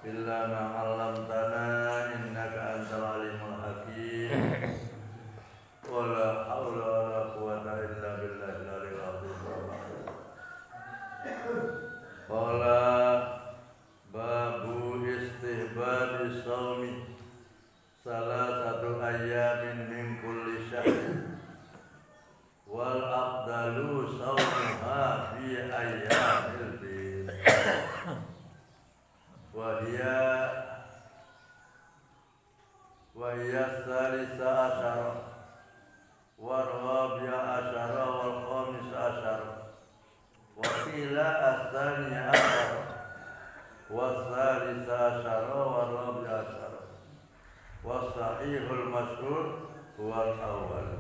illa ma 'allamtana innaka antal alimul hakim. Wala haula wala quwwata illa billahil aliyil azim. Qala babu istihbabi shaumi salasatu ayyamin min kulli syahrin wal afdalu shaumuha fi ayyamil bid wa hiya salisa asyara wa rabi'a asyara wal khamis asyara wa qila asaniya asyara wa salisa asyara wa rabi'a asyara wa sahihul masyhur wal awal.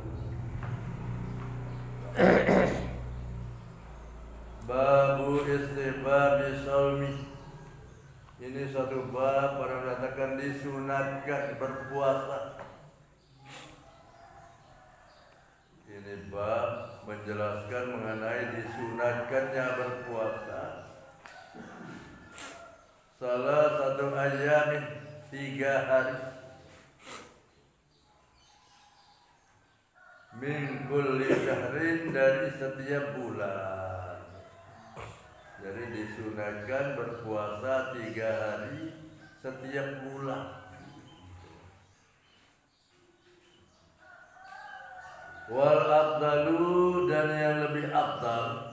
Babu istihbabi shaumi. Ini satu bab yang mengatakan disunatkan berpuasa. Ini bab menjelaskan mengenai disunatkannya berpuasa. Salah satu ayam 3 hari min kulli syahrin dari setiap bulan. Jadi disunatkan berpuasa 3 hari setiap bulan. Wal afdalu, dan yang lebih afdal.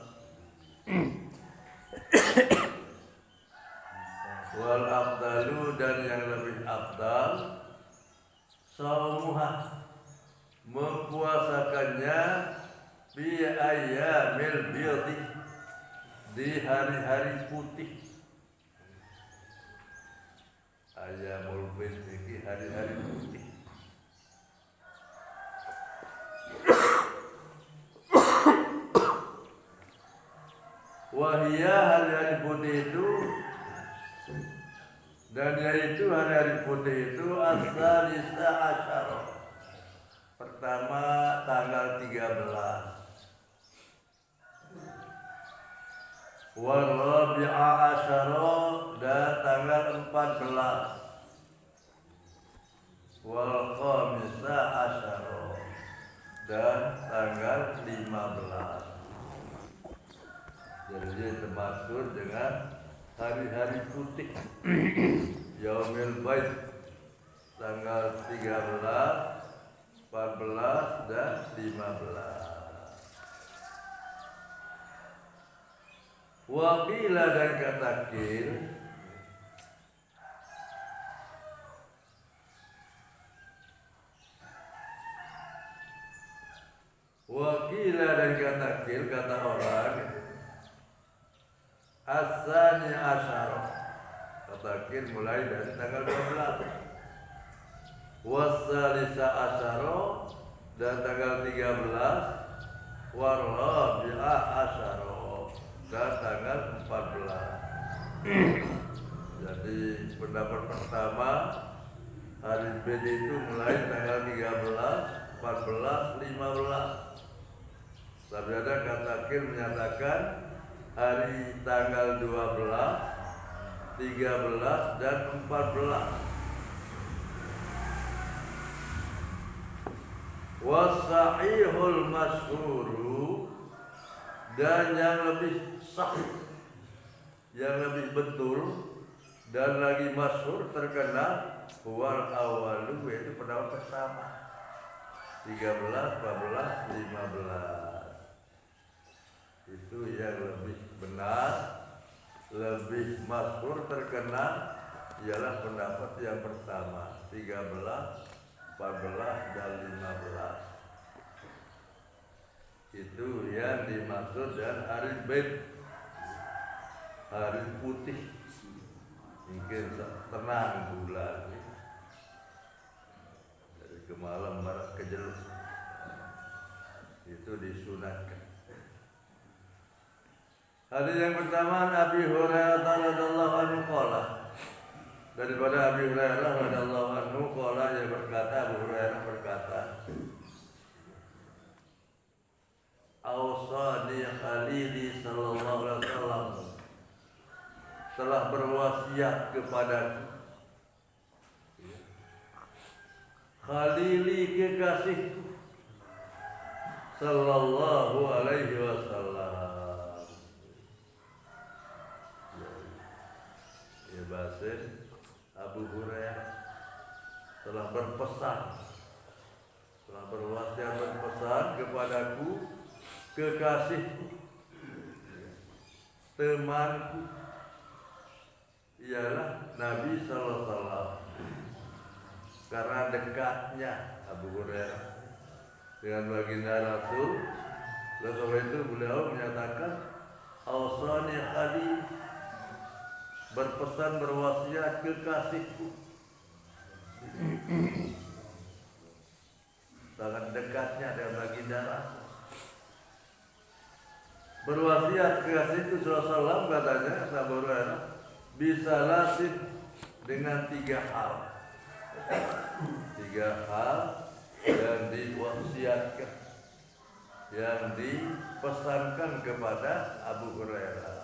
Wal afdalu, dan yang lebih afdal. Shaumuha, mempuasakannya bi ayyamil bidhi, di hari-hari putih. Ayyamul bidhi, hari-hari putih. Wahia, hari-hari putih itu, dan yaitu hari-hari putih itu as-salisa asyara, pertama tanggal 13, wal rabi'a asyara, dan tanggal 14, wal khamisa asyara, dan tanggal 15. Jadi dia termasuk dengan hari-hari putih. Yaumil Bait, tanggal 13, 14, dan 15. Waqila, dan kata kil, waqila, dan kata kil, kata orang, asani asyara, kata kil mulai dari tanggal 12, wasalisa asyara, dan tanggal 13, warabi'a asyara, dan tanggal 14. Jadi pendapat pertama, hari bid itu mulai tanggal 13, 14, 15. Tapi ada kata kil menyatakan hari tanggal 12, 13, dan 14. Wasahihul masyhuru, dan yang lebih sah, yang lebih betul dan lagi masyhur terkenal, wal awalu, yaitu pendapat pertama, 13, 14, 15. Itu yang lebih benar, lebih masyhur terkenal, ialah pendapat yang pertama, 13, 14, dan 15. Itu yang dimaksud dan hari bid, hari putih, mungkin tenang bulan, dari ke malam barat ke jeluk, itu disunatkan. Hadis yang pertama, Abi Hurairah radhiyallahu anhu qala, daripada Abi Hurairah radhiyallahu anhu qala, dia berkata, Abu Hurairah berkata, Awsani khalili sallallahu alaihi wasallam telah berwasiat kepadaku. Khalili kekasihku sallallahu alaihi wasallam. Ya Basin Abu Hurairah telah berpesan, telah berwasiat berpesan kepadaku, kekasihku, temanku, ialah Nabi sallallahu alaihi wasallam. Karena dekatnya Abu Hurairah dengan baginda Rasul, oleh sebab itu beliau menyatakan Ausani Khalil, berpesan berwasiat kekasihku. Sangat dekatnya dengan baginda Rasul. Berwasiat kekasihku sallallahu alaihi wasallam, katanya Abu Hurairah, bisa lasih dengan 3 hal. 3 hal yang diwasiatkan, yang dipesankan kepada Abu Hurairah.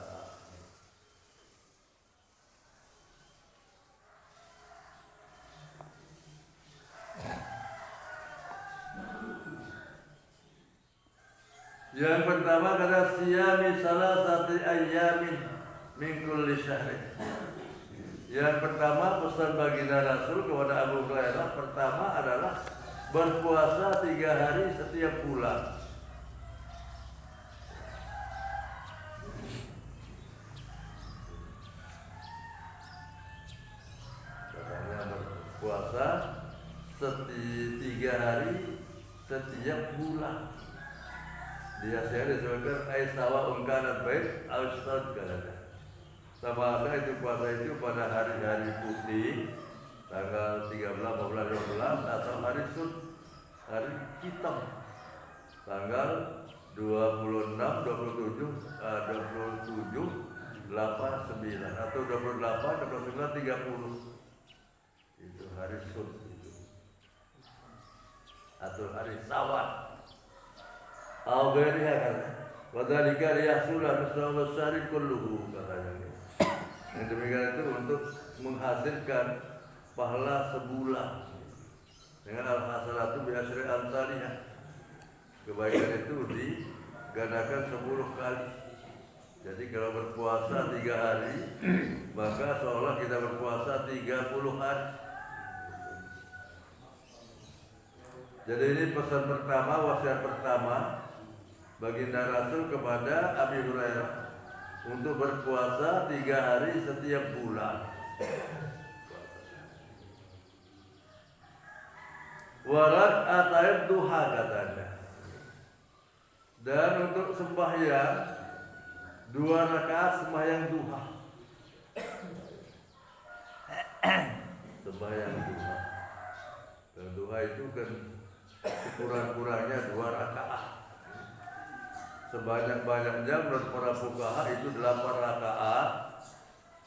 Yang pertama kata siyami salasati ayyamin min kulli syahrin. Yang pertama pesan baginda Rasul kepada Abu Hurairah pertama adalah berpuasa 3 hari setiap bulan. Katanya berpuasa 3 hari setiap bulan. Dia saya disebutkan aisawa ungkanat baik al-stad katanya. Sama ada itu puasa itu pada hari-hari putih tanggal 13, 14, 15 atau hari sud, hari hitam tanggal 26, 27, 8, 9 atau 28, 29, 30. Itu hari sud itu. Atau hari sawat. Al-Ghariyah kan. Wadhalika liyahsula misal syari kulluhu katanya. Yang demikian itu untuk menghasilkan pahala sebulan dengan al-hasanatu bi asyri amsalihah. Kebaikan itu digandakan 10 kali. Jadi kalau berpuasa 3 hari, maka seolah kita berpuasa 30 hari. Jadi ini pesan pertama, wasiat pertama baginda Rasul kepada Abi Hurairah untuk berpuasa 3 hari setiap bulan. Warak atayat duha katanya. Dan untuk sembahyang 2 rakaat sembahyang duha. Sembahyang duha. Dan duha itu kan sekurang-kurangnya 2 rakaat. Sebanyak-banyaknya menurut para fuqaha itu 8 rakaat,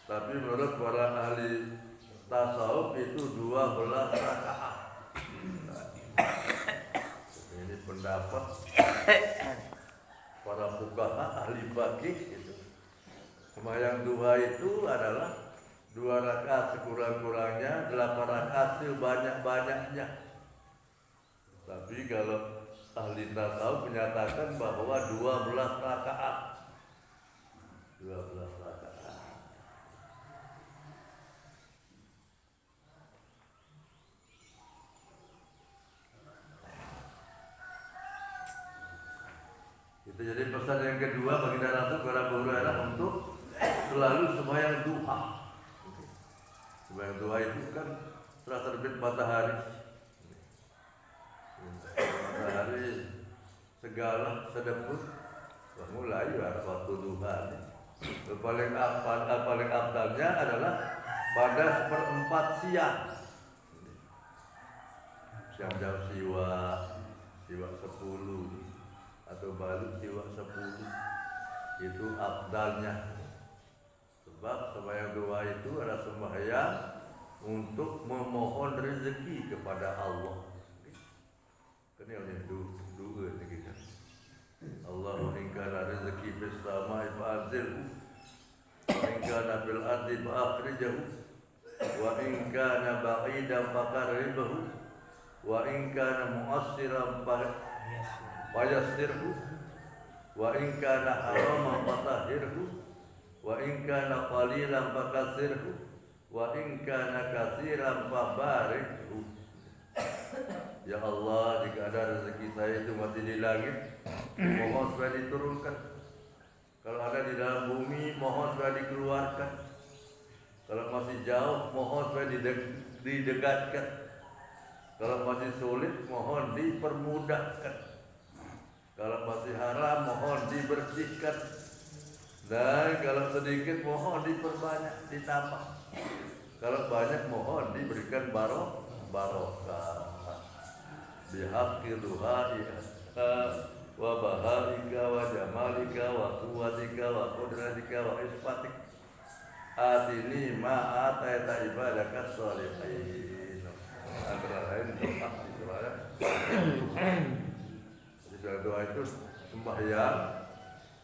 tapi menurut para ahli tasawuf itu 12 rakaat. Ini pendapat para fuqaha ahli fikih itu. Sembahyang duha itu adalah 2 rakaat sekurang-kurangnya, 8 rakaat sebanyak-banyaknya. Tapi kalau ahli tasawuf menyatakan bahwa 12 rakaat. 12 rakaat. Itu jadi pesan yang kedua baginda Rasul kepada Abu Hurairah untuk selalu sembahyang duha. Sembahyang duha itu kan setelah terbit matahari. Matahari segala sedeput mulai waktu duha. Paling afdalnya adalah pada 1/4 siang. Jam siwa 10 atau balik siwa 10 itu afdalnya. Sebab sembahyang duha itu adalah sembahyang untuk memohon rezeki kepada Allah. Kan yang dua kita. Allahumma in kana rizqi fis sama'i fa'anzilhu wa in kana fil ardi fa akhrijahu wa in kana ba'idan fa qarribhu wa in kana mu'assiran fa yassirhu wa in kana haraman fa tahhirhu wa in kana qalilan fa katsirhu wa in kana katsiran fa barikhu. Ya Allah, jika ada rezeki saya itu masih di langit, mohon supaya diturunkan. Kalau ada di dalam bumi, mohon supaya dikeluarkan. Kalau masih jauh, mohon supaya didekatkan. Kalau masih sulit, mohon dipermudahkan. Kalau masih haram, mohon dibersihkan. Dan kalau sedikit, mohon diperbanyak, ditambah. Kalau banyak, mohon diberikan barokah. Bihaqqi duhaika wa bahaika wa jamalika wa quwwatika wa qudratika wa isfatik atini ma ataita ibadaka sholihin. Antara lain doa istilahnya. Jadi doa itu sembahyang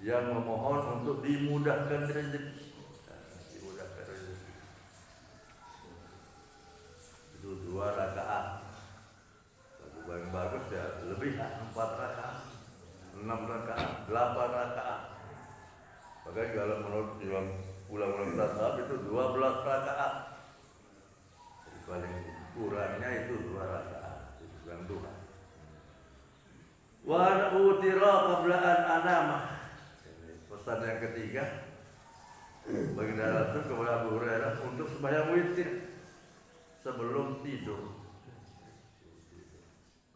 yang memohon untuk dimudahkan rezeki. Dimudahkan rezeki. Itu 2 rakaat. Yang bagus ya lebih 4 rakaat, 6 rakaat, 8 rakaat. Bahkan kalau menurut ulang-ulang tasawuf itu 12 rakaat. Jadi paling kurangnya itu 2 rakaat. Itu yang duha. Wa an utira qabla an anama. Pesan yang ketiga bagi Rasul kepada Abu Hurairah untuk sembahyang witir sebelum tidur.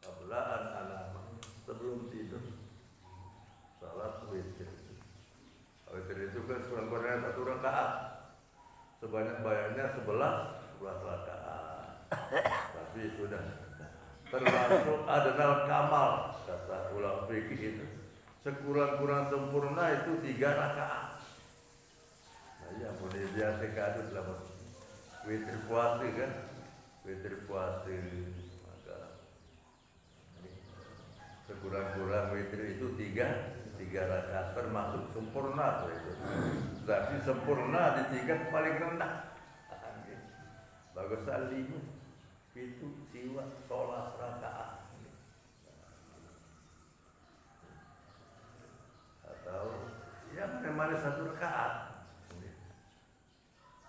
Qablaan alama sebelum tidur salat witir. Witir itu kan kurang-kurangnya 1 rakaat, sebanyak-banyaknya 11 rakaat. Tapi sudah termasuk adnal kamal kata ulama fikih itu. Sekurang-kurang sempurna itu 3 rakaat. Nah ya boleh biasa kadus lah witir puasa kan, witir puasa. Sekurang-kurang witir itu 3 rakaat termasuk sempurna itu. Tapi sempurna di tingkat paling rendah. Bagus 5 itu siwa sholat rakaat. Atau ya mana-mana 1 rakaat.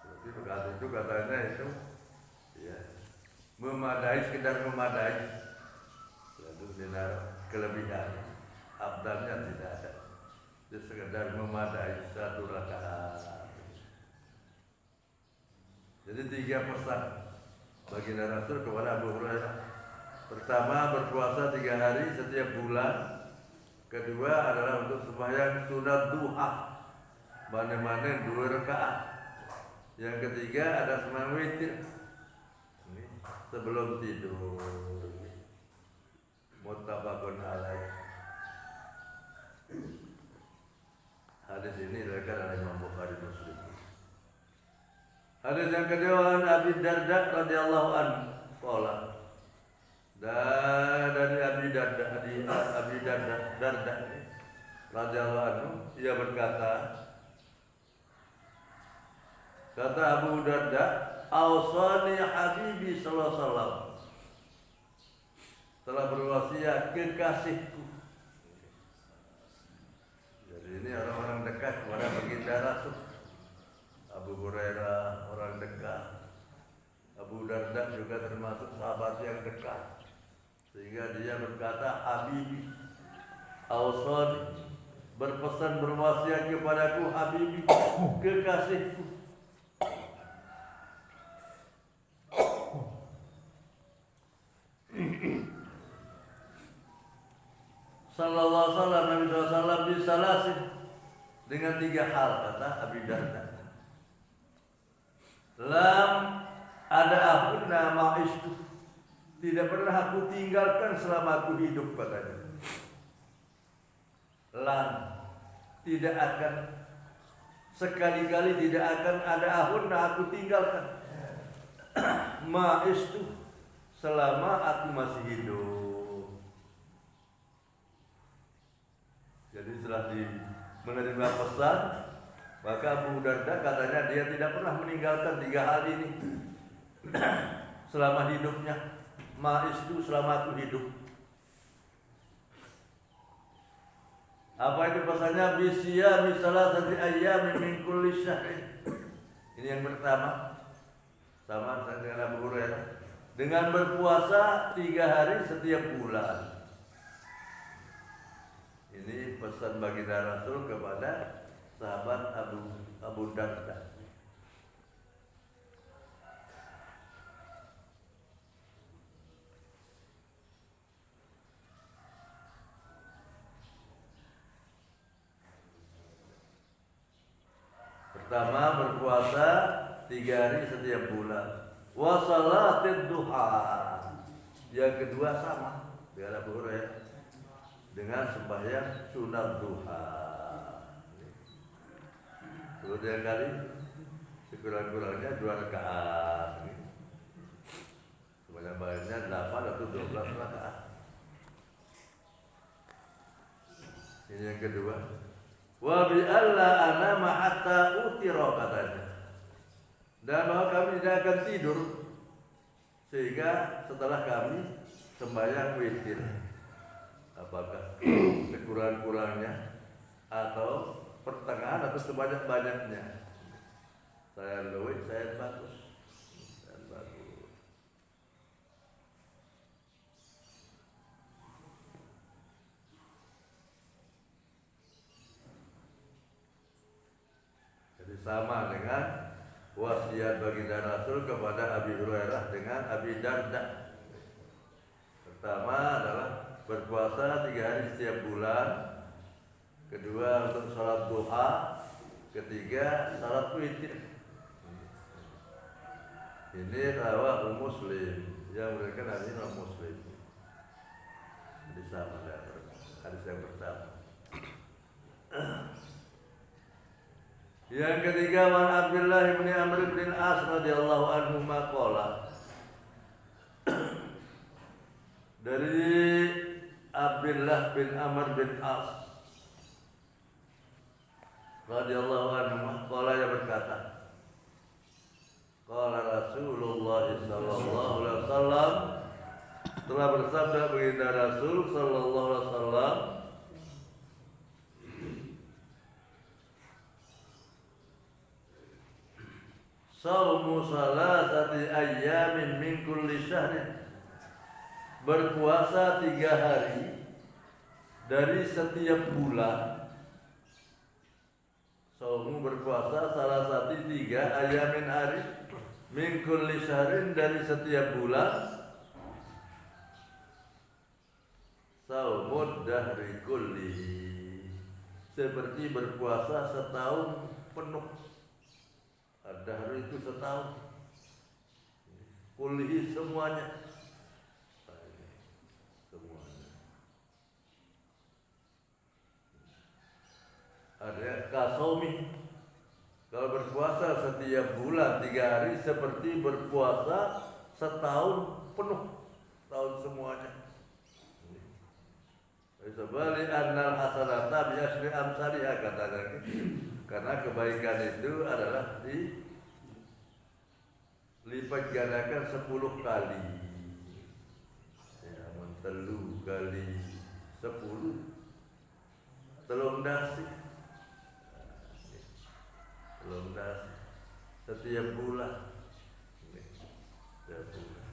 Jadi rakaat itu katanya itu ya memadai, sekedar memadai. Lalu dinar kelebihan abdalnya tidak ada. Dia sekedar memadai 1 rakaat. Jadi 3 pesan bagi Rasul kepada Abu Hurairah. Pertama, berpuasa 3 hari setiap bulan. Kedua adalah untuk sembahyang sunat duha, mana-mana 2 rakaat. Yang ketiga ada sembahyang witir sebelum tidur. Muttafaqun alaih. Hadis ini diriwayatkan oleh Imam Bukhari Muslim. Hadis yang kedua Abi Darda radhiyallahu anhu qala. Dan dari Abi Darda radhiyallahu anhu ia berkata, kata Abu Darda, "Ausani habibi sallallahu alaihi wasallam." Telah berwasiat kekasihku. Jadi ini orang-orang dekat kepada baginda Rasul. Abu Hurairah orang dekat. Abu Darda juga termasuk sahabat yang dekat. Sehingga dia berkata, Habibi, Ausani, berpesan berwasiat kepadaku Habibi, kekasihku. Sallallahu alaihi wasallam, Nabi SAW bisalasin, dengan 3 hal, kata Abi Darda. Lam ada ahunna ma'istu, tidak pernah aku tinggalkan selama aku hidup, katanya. Lam, tidak akan, sekali-kali tidak akan ada ahunna aku tinggalkan. Ma'istu, selama aku masih hidup. Jadi setelah menerima pesan Maka Abu Darda katanya dia tidak pernah meninggalkan 3 hal ini selama hidupnya. Ma'istu selama aku hidup. Apa itu pesannya? Bisya misalah sati ayyam min kulli syahrin. Ini yang pertama. Sama dengan Abu Hurairah. Dengan berpuasa 3 hari setiap bulan. Ini pesan baginda Rasul kepada sahabat Abu Darda. Pertama, berpuasa 3 hari setiap bulan. Wa salatid duha. Yang kedua sama dengan Abu Hurairah, dengan sembahyang sunat duha. Kemudian kali sekurang-kurangnya 2 rakaat. Sebanyak-banyaknya 8 atau 12 rakaat. Ini yang kedua. Wa bi alla anama hatta utira katanya. Dan bahwa kami tidak akan tidur sehingga setelah kami sembahyang witir. Apakah sekurang-kurangnya atau pertengahan atau sebanyak-banyaknya. Saya luwih, saya bagus. Jadi sama dengan wasiat baginda Rasul kepada Abi Hurairah dengan Abi Darda. Pertama adalah berpuasa 3 hari setiap bulan. Kedua untuk salat duha. Ketiga salat witir. Ini rawahu Muslim. Yang meriwayatkan hadis Imam Muslim. Hadis sama hadis yang pertama. Yang ketiga, man Abdullah bin Amr bin As radhiyallahu anhu maqala. Dari Abdullah bin Amr bin As radhiyallahu anhu qala, yang berkata, qala Rasulullah sallallahu alaihi wasallam, telah bersabda baginda Rasul sallallahu alaihi wasallam, saumu salasati ayyamin min kulli syahrin. Berpuasa 3 hari dari setiap bulan. Saumu berpuasa salah satu 3 ayamin hari min kulli syahrin dari setiap bulan. Saumud dahri kulli, seperti berpuasa setahun penuh. Dahar itu setahun. Kulli semuanya. Ada kasomi, kalau berpuasa setiap bulan 3 hari seperti berpuasa setahun penuh, tahun semuanya. Sebalik annal hasanata bi asyri amsalihha, katanya. Karena kebaikan itu adalah dilipat gandakan 10 kali. Ya, mentelu kali 10 telung dasi. Telung dasi setiap bulan. Setiap bulan.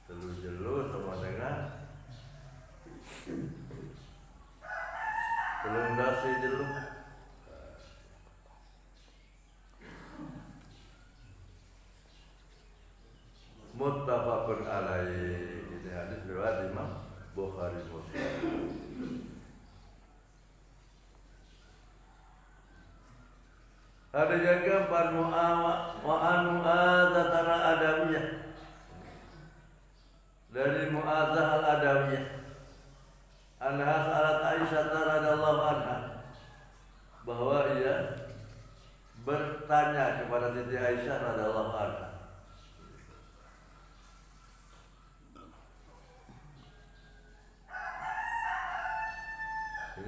Telu jelo sama dengan telung dasi jelo. Muttafaqun alaihi. Ini hadis riwayat Imam Bukhari Muslim. Ada yang keempat, Mu'adzah al-Adawiyah, dari Mu'adzah al-Adawiyah, anha sa'alat Aisyah radhiyallahu anha, bahwa ia bertanya kepada Siti Aisyah radhiyallahu anha,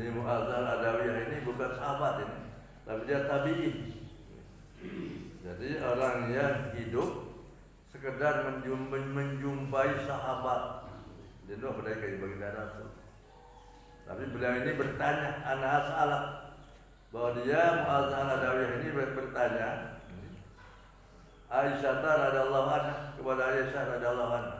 Ini Mu'adz al-Adawiyah ini bukan sahabat ini, tapi dia tabi'in. Jadi orang yang hidup sekedar menjumpai sahabat jenuh mereka baginda Rasul. Tapi beliau ini bertanya, ana as'alak, bahwa dia Mu'adz al-Adawiyah ini bertanya Aisyah radhiyallahu anha kepada Aisyah radhiyallahu anha.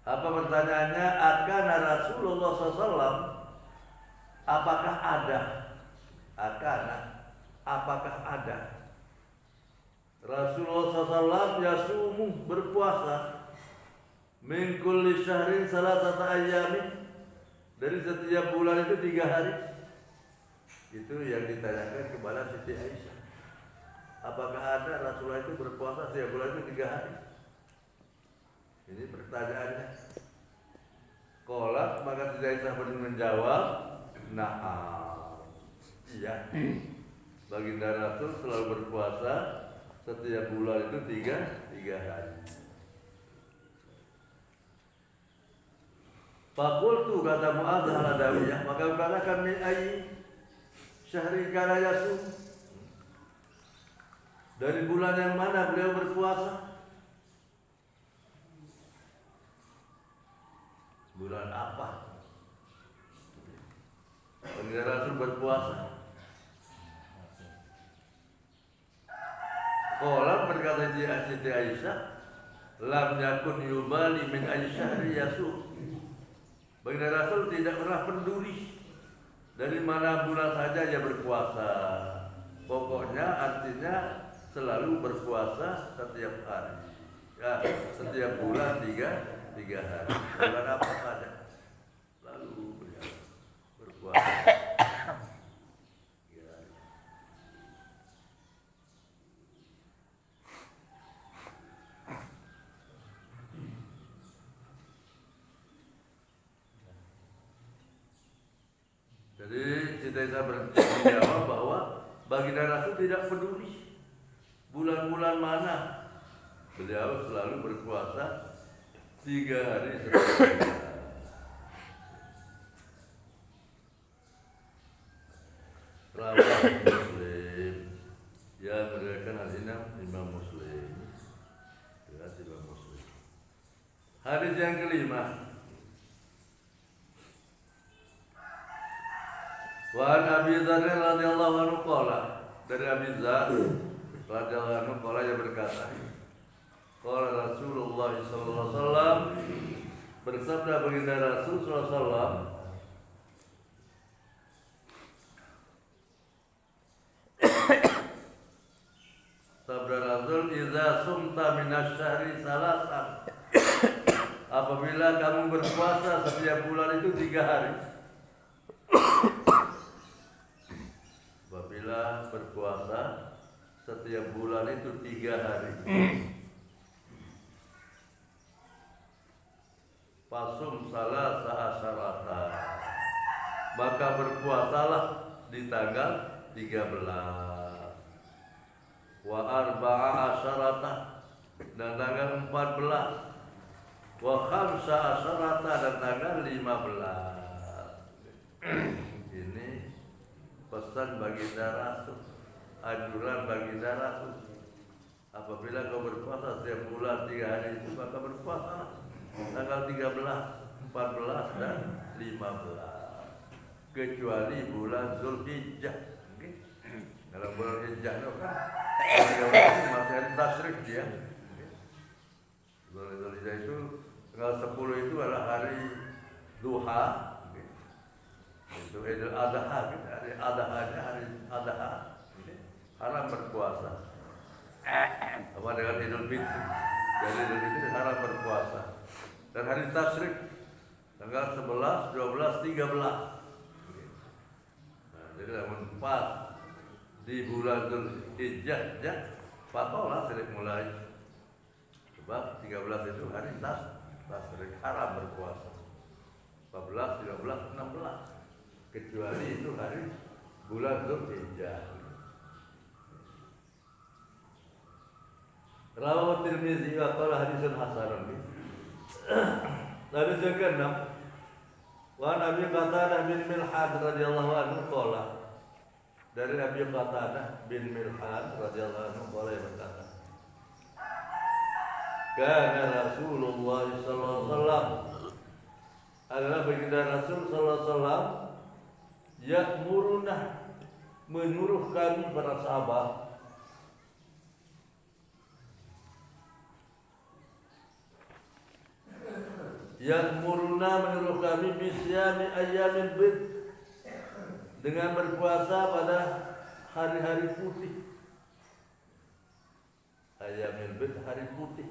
Apa pertanyaannya? Akan Rasulullah SAW apakah ada? Apakah ada? Rasulullah SAW yasumu berpuasa min kulli syahrin salasata ayyamin, dari setiap bulan itu 3 hari. Itu yang ditanyakan kepada Siti Aisyah. Apakah ada Rasulullah itu berpuasa setiap bulan itu 3 hari? Ini pertanyaannya. Qala, maka Siti Aisyah menjawab, na'am. Iya. Baginda Rasul selalu berpuasa setiap bulan itu 3 hari. Faqultu, kata Mu'adz al-Adawiyah, maka katakan min ayyi syahri kana yasum, dari bulan yang mana beliau berpuasa? Bulan apa baginda Rasul berpuasa? Qala, berkata Siti Aisyah, lam yakun yubali min ayyi syahri yasum. Baginda Rasul tidak pernah peduli dari mana bulan saja dia berpuasa. Pokoknya artinya selalu berpuasa setiap hari. Ya, setiap bulan 3 hari. Bulan apa saja lalu beliau berpuasa 3 hari. Jadi Siti Aisyah menjawab bahwa baginda Rasul tidak peduli bulan-bulan mana, beliau selalu berpuasa 3 hari setiap bulan. Rawah Muslim, yang meriwayatkan hadisnya Imam Muslim. Imam Muslim. Hadis yang kelima. Wa an Abi Dzar radhiyallahu anhu qala, dari Abi Dzar radhiyallahu anhu qala, yang berkata, qala Rasulullah sallallahu alaihi wasallam, bersabda baginda Rasul sallallahu alaihi wasallam, sabda Rasul, idza sumta minasyahri salasan, apabila kamu berpuasa setiap bulan itu 3 hari. Apabila berpuasa setiap bulan itu 3 hari. Fasum salasa asyarata, maka berpuasalah di tanggal 13. Wa arba'a asyarata, dan tanggal 14. Wa khamsa asyarata, dan tanggal 15. Ini pesan baginda Rasul, anjuran baginda Rasul. Apabila kau berpuasa setiap bulan 3 hari itu, maka berpuasalah tanggal 13, 14, dan 15. Kecuali bulan Zulhijjah. Okay? Dalam bulan Hijjah itu kan masih ada tasrik dia. Bulan Zulhijjah itu tanggal 10 itu adalah hari duha. Itu Idul Adha, hari Adha-nya, hari Adha, haram berpuasa. Sama dengan Idul Fitri. Jadi Idul Fitri haram berpuasa. Dan hari Tasyrik tanggal 11, 12, 13. Nah, jadi namun 4 di bulan Zulhijjah, patolah sudah mulai. Sebab 13 itu hari Tasyrik, haram berpuasa. 14, 15, 16. Kecuali itu hari bulan Zulhijjah. Rawahu Tirmizi wa qala haditsun hasanun. Hadis yang ke-6, wa Nabi Qatadah bin Milhan radhiyallahu anhu qala. Dari Nabi Qatadah bin Milhan radhiyallahu anhu qala yang berkata, kana Rasulullah sallallahu alaihi wasallam, adalah baginda Rasul sallallahu alaihi wasallam, ya'muruna, menyuruh kami para sahabat, ya'muruna, menyuruh kami bisyami ayyamil bid, dengan berpuasa pada hari-hari putih. Ayyamil bid, hari putih.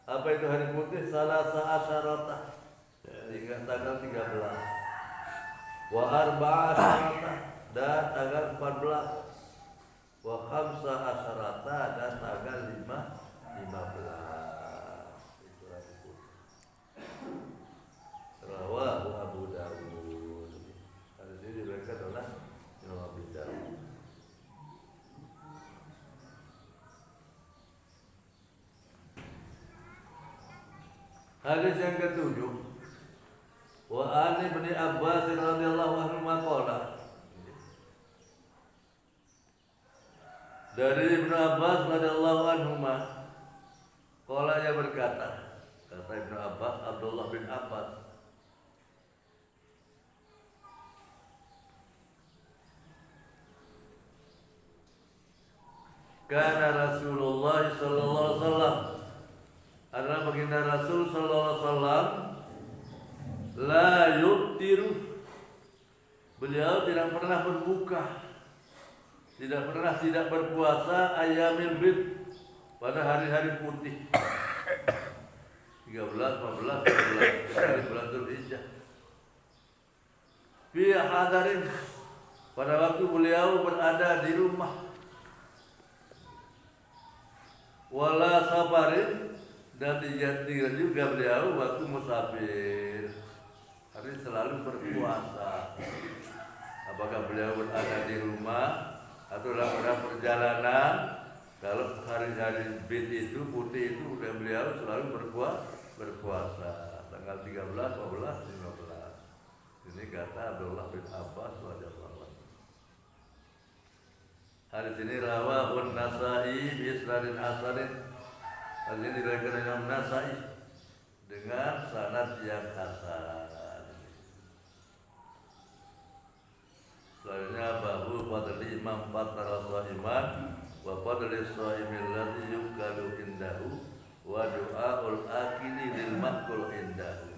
Apa itu hari putih? Salasa asyarata, hingga tanggal 13. Wa arba'a asyarata, dan tanggal 14. Wa khamsa asyarata, dan tanggal 15. Itu hari putih. Rawahu Abu Dawud. Hadis ini diriwayatkan oleh Imam Abu Dawud. Hadis yang ke-7, wa an Ibnu Abbas radhiyallahu anhu maqala, dari Ibnu Abbas radhiyallahu anhu qala, ia berkata, kata Ibnu Abbas, Abdullah bin Abbas, kana Rasulullah sallallahu alaihi wasallam, adalah baginda Rasul sallallahu alaihi wasallam, la yuftiru, beliau tidak pernah berbuka, tidak pernah tidak berpuasa ayyamil bid, pada hari-hari putih 13, 14, 15 bulan Dzulhijjah. Fi hadarin, pada waktu beliau berada di rumah, wala safarin, dan tidak juga beliau waktu musafir. Hari selalu berpuasa. Apakah beliau berada di rumah atau dalam perjalanan? Kalau hari-hari bid itu, putih itu, beliau selalu berpuasa. Tanggal 13, 14, 15. Ini kata Abdullah bin Abbas radhiyallahu anhu. Hadis ini rawahun Nasa'i bi isnadin hasanin. Hadis ini diriwayatkan Imam Nasa'i dengan sanad yang hasan. Selanjutnya babu fadli imam fatara sha'iman wa fadli sha'imil ladzi yukalu indahu wa du'aul akili lil maqul indahu.